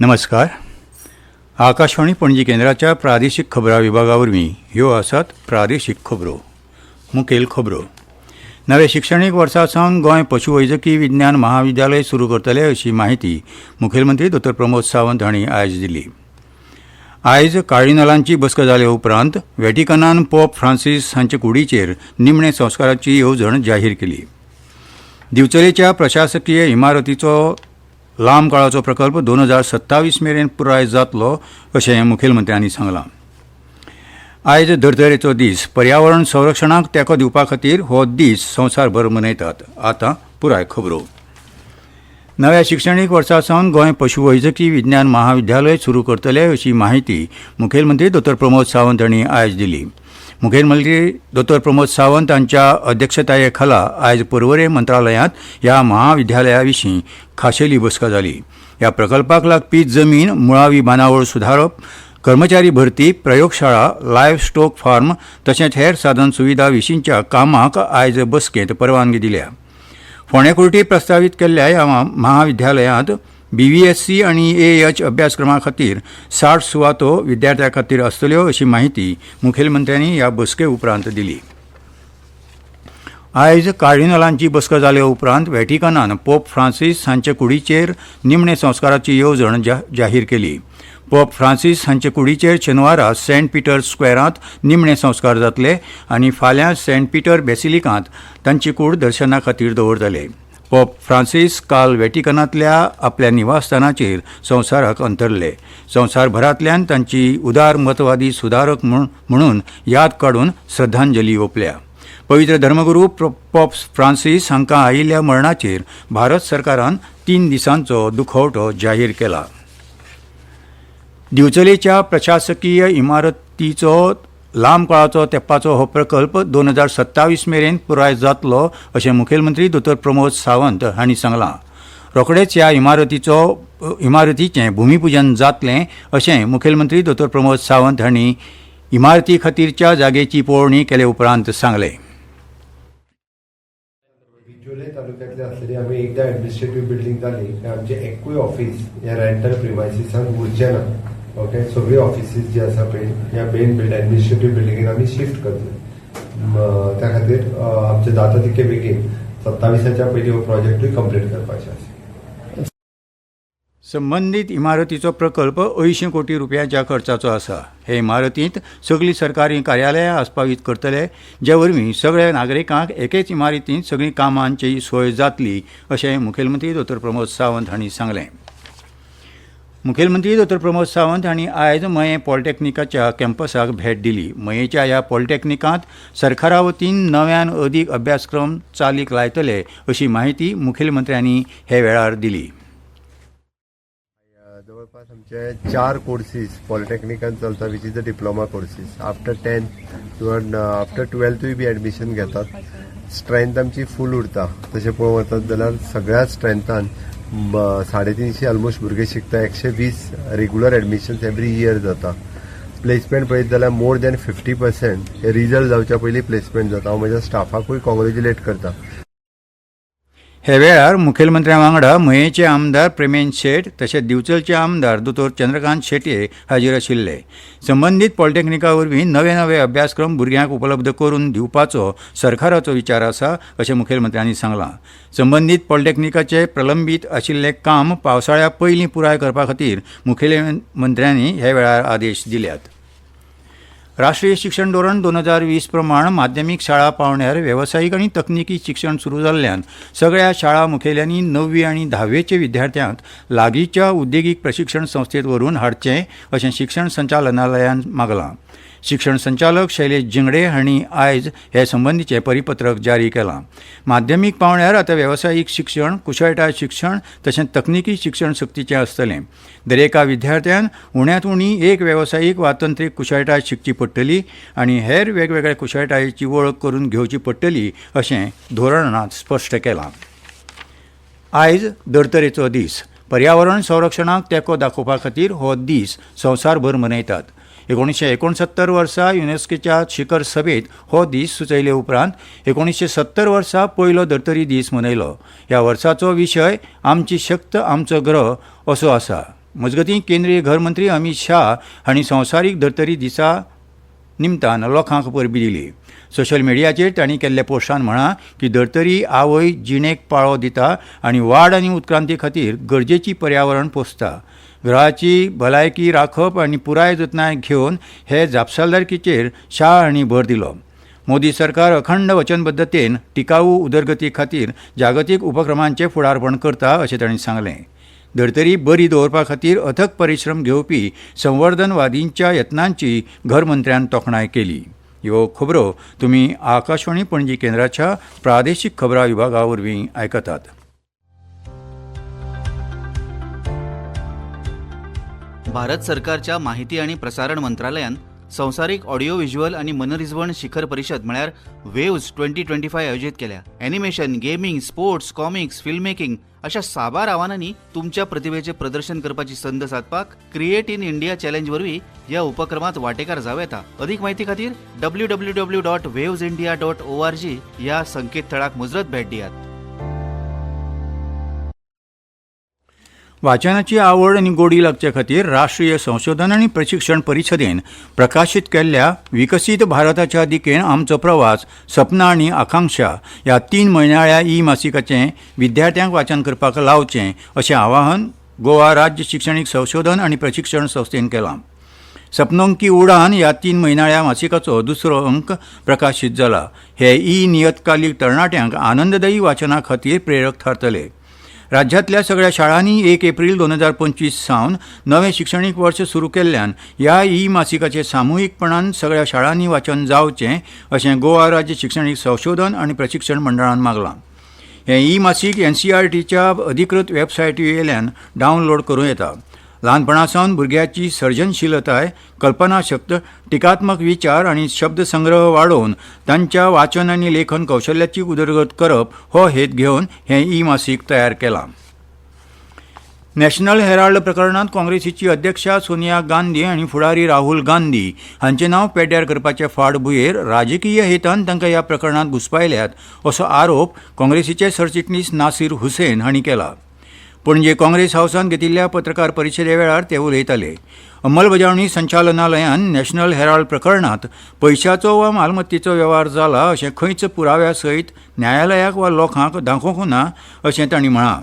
नमस्कार. आकाशवाणी पणजी केंद्राच्या प्रादेशीक खबरां विभागावरवीं ह्यो आसात प्रादेशीक खबरो. मुखेल खबरो. नवे शिक्षणीक वर्सा सावन गोंय पशुवैजकी विज्ञान महाविद्यालय सुरू करतले अशी माहिती मुखेलमंत्री डॉ. प्रमोद सावंत हांणी आयज दिली. आयज कार्डिनलांची बसका जाले उपरांत व्हॅटिकनान पोप फ्रांसीस हांचे कुडीचेर निमणे संस्काराची येवजण जाहीर केली. दिवचलेच्या प्रशासकीय इमारतीचो लांब काळाचो प्रकल्प 2027 मेरेन पुराय जातलो अशें मुखेलमंत्र्यांनी सांगलां. आयज धर्तरेचो दीस. पर्यावरण संरक्षणाक तेंको दिवपा खातीर हो दीस संवसारभर मनयतात. आतां पुराय खबरो. नव्या शिक्षणीक वर्सा सावन गोंय पशुवैजकी विज्ञान महाविद्यालय सुरू करतले अशी माहिती मुखेलमंत्री डॉ. प्रमोद सावंत हांणी आयज दिली. मुखेलमंत्री डॉ. प्रमोद सावंत हांच्या अध्यक्षताये खाला आयज पर्वरे मंत्रालयांत ह्या महाविद्यालया विशीं खाशेली बसका जाली. ह्या प्रकल्पाक लागपी जमीन, मुळावी बांदावळ सुदारप, कर्मचारी भरती, प्रयोगशाळा, लायव्ह स्टॉक फार्म तशेंच हेर साधन सुविधा विशींच्या कामाक आयज बसकेंत परवानगी दिल्या. फोंडें कोर्टी प्रस्तावीत केल्ल्या ह्या महाविद्यालयांत BVSC आनी AH अभ्यासक्रमा खातीर 60 सुवातो विद्यार्थ्यां खातीर आसतल्यो अशी माहिती मुखेलमंत्र्यांनी ह्या बसके उपरांत दिली. आयज कार्डिनलांची बसका जाले उपरांत व्हॅटिकनान पोप फ्रांसीस हांचे कुडीचेर निमणे संस्काराची येवजण जाहीर केली. पोप फ्रांसीस हांचे कुडीचेर शेनवारा सेंट पीटर स्क्वेअरांत निमणे संस्कार जातले आनी फाल्यां सेंट पीटर बेसिलिकांत तांची कूड दर्शना खातीर दवरतले. पोप फ्रांसीस काल व्हॅटिकनांतल्या आपल्या निवासस्थानाचेर संवसाराक अंतरले. संवसारभरांतल्यान तांची उदार मतवादी सुदारक म्हणून याद काडून श्रद्धांजली ओंपल्या. पवित्र धर्मगुरू पोप फ्रांसीस हांकां आयिल्ल्या मरणाचेर भारत सरकारान 3 दिसांचो दुखवटो जाहीर केला. दिवचलेच्या प्रशासकीय इमारतीचो लांब काळाचो तेंपाचो हो प्रकल्प 2027 मेरेन पुराय जातलो अशें मुखेलमंत्री डॉ. प्रमोद सावंत हांणी सांगलां. रोखडेच ह्या इमारतीचें भुमिपूजन जातलें अशें मुखेलमंत्री डॉ. प्रमोद सावंत हांणी इमारती खातीरच्या जागेची पळोवणी केले उपरांत सांगलें. बिचोले तालुक्यांतले आसलेली आमी एकदा एडमिनिस्ट्रेटिव्ह बिल्डींग जाली आमचे एकूय ऑफिस ह्या रेंटल प्रिमायसिसांत उरचें ना. ओके, सगळी ऑफिसीस जी आसा पळय ह्या मेन एडमिनिस्ट्रेटिव्ह बिल्डिंगेन आमी शिफ्ट करतले. त्या खातीर आमचें जाता तितके बेगीन 27च्या पयलीं हो प्रोजेक्टूय कंप्लीट करपाचें आसा. संबंदीत इमारतीचो प्रकल्प 80 कोटी रुपयांच्या खर्चाचो आसा. हे इमारतींत सगळीं सरकारी कार्यालयां आस्पावीत करतले, जे वरवीं सगळ्या नागरिकांक एकेच इमारतींत सगळीं कामांची सोय जातली अशें मुखेलमंत्री डॉ. प्रमोद सावंत हांणी सांगलें. मुखेलमंत्री डॉ. प्रमोद सावंत हांणी आयज मयें पॉलिटॅक्निकाच्या कॅम्पसाक भेट दिली. मयेच्या ह्या पॉलिटॅक्निकांत सरकारा वतीन नव्यान अदीक अभ्यासक्रम चालीक लायतले अशी माहिती मुखेलमंत्र्यांनी हे वेळार दिली. जवळपास आमचे 4 कोर्सीस पॉलिटॅक्निकान चलता, which is the diploma courses. After 10th after 12thूय बी एडमिशन घेतात. स्ट्रेंथ आमची फूल उरता. तशें पळोवंक वचत जाल्यार सगळ्या स्ट्रेंथान 350 ऑलमोस्ट भुरगे शिकता. 120 रेग्युलर एडमिशन्स एवरी इयर जाता. प्लेसमेंट पळयत जाल्यार मोर दॅन 50% हे रिजल्ट जावच्या पयलीं प्लेसमेंट जाता. हांव म्हज्या स्टाफाकूय कॉंग्रॅच्युलेट करता. हे वेळार मुखेलमंत्र्यां वांगडा मयेचे आमदार प्रेमेंद शेट तशेंच दिवचलचे आमदार दोतोर चंद्रकांत शेटये हाजीर आशिल्ले. संबंदीत पॉलिटॅक्निका वरवीं नवे नवे अभ्यासक्रम भुरग्यांक उपलब्ध करून दिवपाचो सरकाराचो विचार आसा अशें मुखेलमंत्र्यांनी सांगलां. संबंदीत पॉलिटॅक्निकाचे प्रलंबीत आशिल्ले काम पावसाळ्या पयलीं पुराय करपा खातीर मुखेलमंत्र्यांनी हे वेळार आदेश दिल्यात. राष्ट्रीय शिक्षण धोरण 2020 प्रमाण माध्यमीक शाळा पावण्यार वेवसायीक आनी तकनिकी शिक्षण सुरू जाल्ल्यान सगळ्या शाळा मुखेल्यांनी 9वी आनी 10वीचे विद्यार्थ्यांक लागींच्या उद्देगीक प्रशिक्षण संस्थेत व्हरून हाडचें अशें शिक्षण संचालनालयान मागलां. शिक्षण संचालक शैलेश जिंगडे हांणी आयज हे संबंधीचें परिपत्रक जारी केलां. माध्यमीक पावण्यार आतां वेवसायीक शिक्षण, कुशळटाय शिक्षण तशेंच तकनिकी शिक्षण सक्तीचें आसतलें. दरेका विद्यार्थ्यान उण्यांत उणी एक वेवसायीक वा तंत्रीक कुशळटाय शिकची पडटली आनी हेर वेगवेगळ्या कुशळटायेची वळख करून घेवची पडटली अशें धोरणांत स्पश्ट केलां. आयज धर्तरेचो दीस. पर्यावरण संरक्षणाक तेंको दाखोवपा खातीर हो दीस संवसारभर मनयतात. 1969 वर्सा युनेस्कोच्या शिखर सभेत हो दीस सुचयले उपरांत 1970 वर्सा पयलो धर्तरी दीस मनयलो. ह्या वर्साचो विशय आमची शक्त आमचो ग्रह असो आसा. मजगतीं केंद्रीय घर मंत्री अमित शाह हांणी संवसारीक धर्तरी दिसा निमतान लोकांक परबी दिली. सोशल मिडियाचेर तांणी केल्ल्या पोस्टान म्हळां की धर्तरी आवय जिणेक पाळो दिता आनी वाड आनी उत्क्रांती खातीर गरजेची पर्यावरण पोसता. ग्रहाची भलायकी राखप आनी पुराय जतनाय घेवन हे जापसालदारकीचेर शाह हांणी भर दिलो. मोदी सरकार अखंड वचनबद्धतेन टिकाऊ उदरगती खातीर जागतीक उपक्रमांचें फुडारपण करता अशें तांणी सांगलें. धर्तरी बरी दवरपा खातीर अथक परिश्रम घेवपी संवर्धनवादींच्या यत्नांची घर मंत्र्यान तोखणाय केली. ह्यो खबरो तुमी आकाशवाणी पणजी केंद्राच्या प्रादेशीक खबरां विभागा वरवीं आयकतात. भारत सरकारच्या माहिती आणि प्रसारण मंत्रालयान संवसारीक ऑडिओ व्हिज्युअल आणि मनरिजवण शिखर परिषद म्हळ्यार वेव्ज 2025 आयोजीत केल्या. Animation, gaming, sports, comics, film making अशा साबार आव्हानांनी तुमच्या प्रतिभेचे प्रदर्शन करपाची संद साधपाक क्रिएट इन इंडिया चॅलेंज वरवीं ह्या उपक्रमात वांटेकार जावं येता. अधिक म्हायती खातीर www.wavesindia.org ह्या संकेतथळाक मुजरत भेट दियात. वाचनाची आवड आनी गोडी लागचे खातीर राष्ट्रीय संशोधन आनी प्रशिक्षण परिशदेन प्रकाशीत केल्ल्या विकसीत भारताच्या दिकेन आमचो प्रवास सपनां आनी आकांक्षा ह्या 3 म्हयन्याळ्या मासिकाचें विद्यार्थ्यांक वाचन करपाक लावचें अशें आवाहन गोवा राज्य शिक्षणीक संशोधन आनी प्रशिक्षण संस्थेन केलां. सपनों की उडान ह्या 3 म्हयनाळ्या मासिकाचो दुसरो अंक प्रकाशीत जाला. हे नियतकालीक तरणाट्यांक आनंददायी वाचना खातीर प्रेरक थारतले. राज्यांतल्या सगळ्या शाळांनी 1 एप्रील 2025 सावन नवें शिक्षणीक वर्स सुरू केल्ल्यान ह्या मासिकाचें सामुहीकपणान सगळ्या शाळांनी वाचन जावचें अशें गोवा राज्य शिक्षणीक संशोधन आनी प्रशिक्षण मंडळान मागलां. हें मासीक NCERTच्या अधिकृत वेबसायटीवेल्यान डावनलोड करूं येता. ल्हानपणासावन भुरग्याची सर्जनशीलताय, कल्पनाशक्त, टिकात्मक विचार आनी शब्दसंग्रह वाडोवन तांच्या वाचन आनी लेखन कौशल्याची उदरगत करप हो हेत घेवन हें मासीक तयार केलां. नॅशनल हेराल्ड प्रकरणांत काँग्रेसीची अध्यक्षा सोनिया गांधी आनी फुडारी राहुल गांधी हांचें नांव पेड्ड्यार करपाचे फाटभुंयेर राजकीय हेतान तांकां ह्या प्रकरणांत घुस्पायल्यात असो आरोप काँग्रेसीचे सरचिटणीस नासीर हुसैन हांणी केला. पणजे काँग्रेस हावसान घेतिल्ल्या पत्रकार परिशदे वेळार ते उलयताले. अंमलबजावणी संचालनालयान नॅशनल हेराल्ड प्रकरणांत पयशांचो वा मालमत्तेचो वेव्हार जाला अशें खंयच पुराव्या सयत न्यायालयाक वा लोकांक दाखोवंक ना अशें तांणी म्हळां.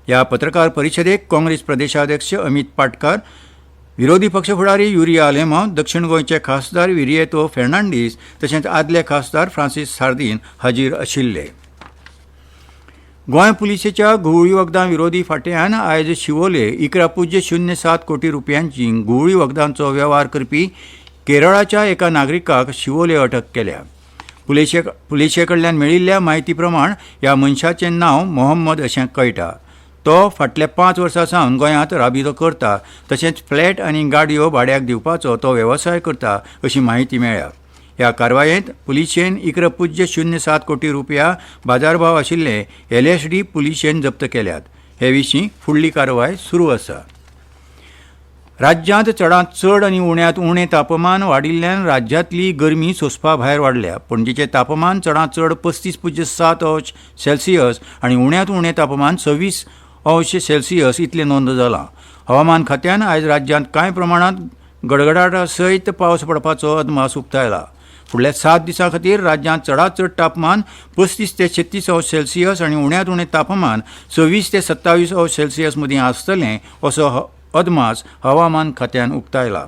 ह्या पत्रकार परिशदेक काँग्रेस प्रदेशाध्यक्ष अमित पाटकार, विरोधी पक्ष फुडारी युरिया आलेमांव, दक्षिण गोंयचे खासदार विरिएतो फेर्नांडीस तशेंच आदले खासदार फ्रांसीस सार्दीन हाजीर आशिल्ले. गोंय पुलिसेच्या घुवळी वखदां विरोधी फांट्यान आयज शिवोले 11.07 कोटी रुपयांची घुवळी वखदांचो वेव्हार करपी केरळाच्या एका नागरिकाक शिवोले अटक केल्या. पुलिशे कडल्यान मेळिल्ल्या म्हायती प्रमाण ह्या मनशाचें नांव मोहम्मद अशें कळटा. तो फाटल्या 5 वर्सां सावन गोंयांत राबितो करता तशेंच फ्लॅट आनी गाडयो भाड्याक दिवपाचो तो वेवसाय करता अशी म्हायती मेळ्ळ्या. ह्या कारवायेंत पुलिशेन 11.07 कोटी रुपया बाजारभाव आशिल्ले LSD पुलिशेन जप्त केल्यात. हे विशीं फुडली कारवाय सुरू आसा. राज्यांत चडांत चड आनी उण्यांत उणें तापमान वाडिल्ल्यान राज्यांतली गरमी सोंसपा भायर वाडल्या. पणजेचें तापमान चडांत चड 35.7 अंश सेल्सियस आनी उण्यांत उणें तापमान 26 अंश सेल्सियस इतलें नोंद जालां. हवामान खात्यान आयज राज्यांत कांय प्रमाणांत गडगडाटा सयत पावस पडपाचो अदमास उक्तायला. फुडल्या 7 दिसां खातीर राज्यांत चडांत चड तापमान 35 ते 36 अंश सेल्सियस आनी उण्यांत उणें तापमान 26 ते 27 अंश सेल्सियस मदीं आसतलें असो अदमास हवामान खात्यान उक्तायला.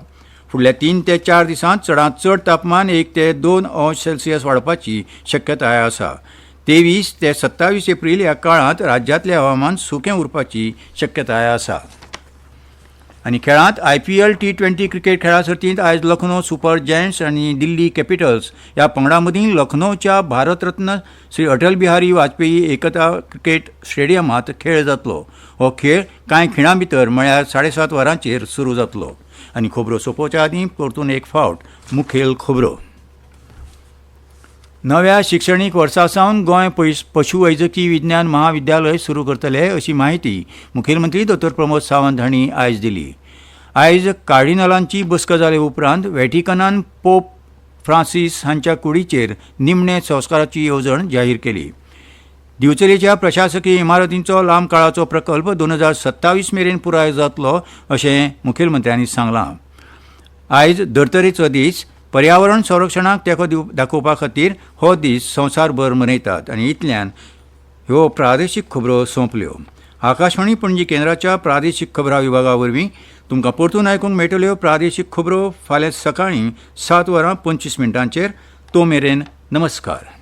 फुडल्या 3 ते 4 दिसांत चडांत चड तापमान 1 ते 2 अंश सेल्सियस वाडपाची शक्यताय आसा. 23 ते 27 एप्रील ह्या काळांत राज्यांतलें हवामान सुकें उरपाची शक्यताय आसा. आनी खेळांत IPL T20 क्रिकेट खेळा सर्तींत आयज लखनौ सुपर जायंट्स आनी दिल्ली कॅपिटल्स ह्या पंगडां मदीं लखनौच्या भारतरत्न श्री अटल बिहारी वाजपेयी एकता क्रिकेट स्टेडियमांत खेळ जातलो. हो खेळ कांय खिणां भितर म्हळ्यार 7:30 वरांचेर सुरू जातलो. आनी खबरो सोंपोवच्या आदीं परतून एक फावट मुखेल खबरो. नव्या शिक्षणीक वर्सा सावन गोंय पशुवैजकी विज्ञान महाविद्यालय सुरू करतले अशी माहिती मुखेलमंत्री डॉ प्रमोद सावंत हांणी आयज दिली. आयज कार्डिनलांची बसका जाले उपरांत व्हॅटिकनान पोप फ्रांसीस हांच्या कुडीचेर निमणे संस्काराची येवजण जाहीर केली. दिवचलेच्या प्रशासकीय इमारतींचो लांब काळाचो प्रकल्प 2027 मेरेन पुराय जातलो अशें मुखेलमंत्र्यांनी सांगलां. आयज धर्तरेचो दीस. पर्यावरण संरक्षणाक तेंको दाखोवपा खातीर हो दीस संवसारभर मनयतात आनी इतल्यान ह्यो प्रादेशीक खबरो सोंपल्यो. आकाशवाणी पणजी केंद्राच्या प्रादेशीक खबरां विभागा वरवीं तुमकां परतून आयकूंक मेळटल्यो प्रादेशीक खबरो फाल्यां सकाळीं 7:25 तो मेरेन नमस्कार.